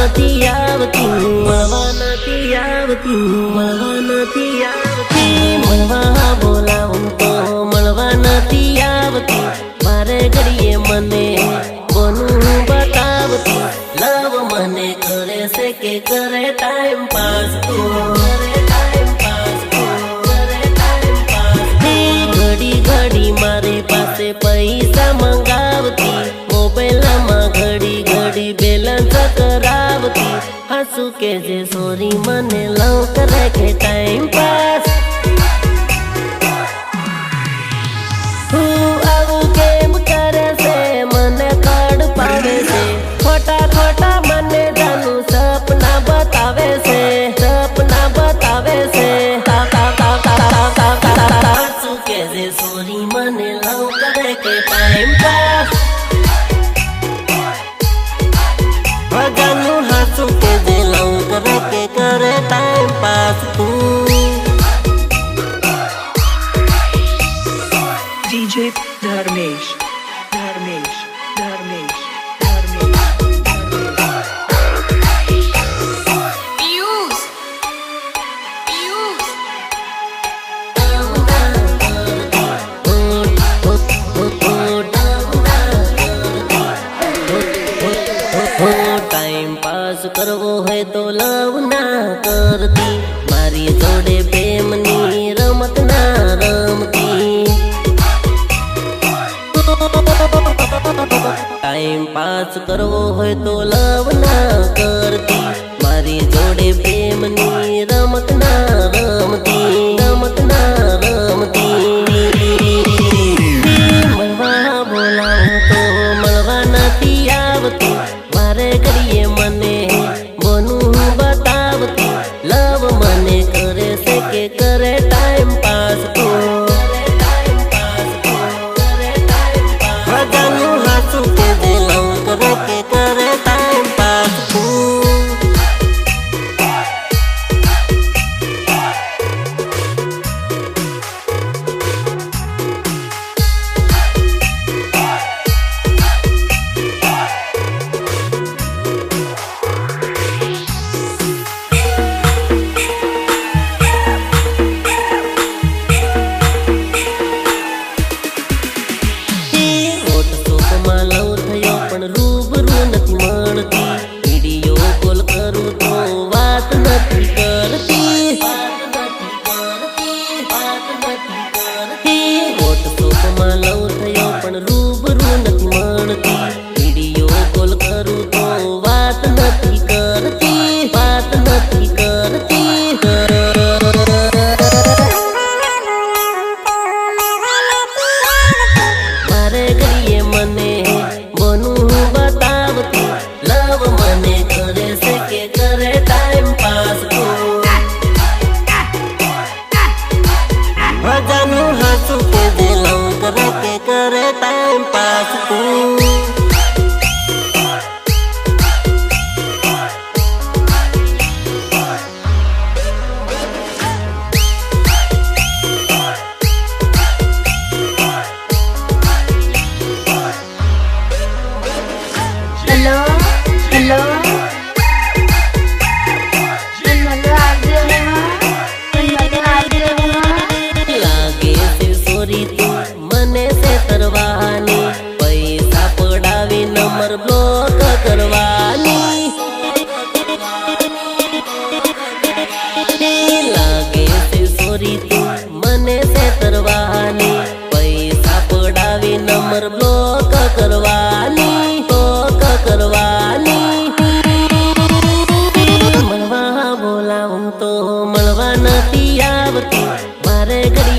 નથી આવતી, મળવા નથી આવતી, મળવા નથી આવતી, મળવા બોલાવું તો મળવા નથી આવતી, મારે ઘડીએ મને બનવું બતાવતી, લવ મને કરે છે કે કરે ટાઈમ પાસ, ઘડી ઘડી મારી પાસે પૈસા મંગાવતી, મોબાઈલમાં ઘડી ઘડી બેલેન્સ કરાવતી, હસુ કે જે સોરી મને લવ કરે કે ટાઈમ પાસ, હું આવું કેમ કરે છે મને કડ પાડે છે, ખોટા ખોટા મને જાનું સપના બતાવે છે, સપના બતાવે છે, હસુ કે જે સોરી મને લવ કરે કે ટાઈમ પાસ, ભગવાનનું હસુ કે જે લવ કરે કે કરે ટાઈમ પાસ તું। DJ Dharmesh, Dharmesh, Dharmesh, time pass કરવો હોય તો લવ ના કરતી, મારી જોડે પ્રેમની રમત ના રમતી, ટાઈમ પાસ કરવો હોય તો લવ ના કરતી, મારી જોડે પ્રેમની રમત ના રમતી, રમત ના રમતી, મળવા બોલાવું તો મળવા નથી આવતી, મારે ઘડીએ મને બનવું બતાવતી, લવ મને કરે છે કે કરે ટાઈમ પાસ, ભગવાનનું હસુ કે જે લવ કરે કે કરે ટાઈમ પાસ। રૂબરૂ નથી મળતી, વિડીયો કોલ કરું તો વાત નથી કરતી, વોટ્સઅપમાં લવ થયો પણ રૂબરૂ નથી મળતી, વિડીયો કોલ કરું તો વાત નથી કરતી, વાત નથી કરતી, મારે ઘડીએ મને બનવું બતાવતી, લવ મને કરે છે કે કરે ટાઈમ પાસ, ભગવાનનું હસુ કે જે લવ કરે કે કરે ટાઈમ પાસ તું। हेलो हेलो લાગે છે સોરી તું મને છે તરવાની, પૈસા પડાવી નંબર બ્લોક કરવાની, લાગે છે સોરી તું મને છે તરવાની, પૈસા પડાવી નંબર બ્લોક કરવાની, બ્લોક કરવાની, મળવા બોલાવું તો મળવા નથી આવતી, મારે ઘડી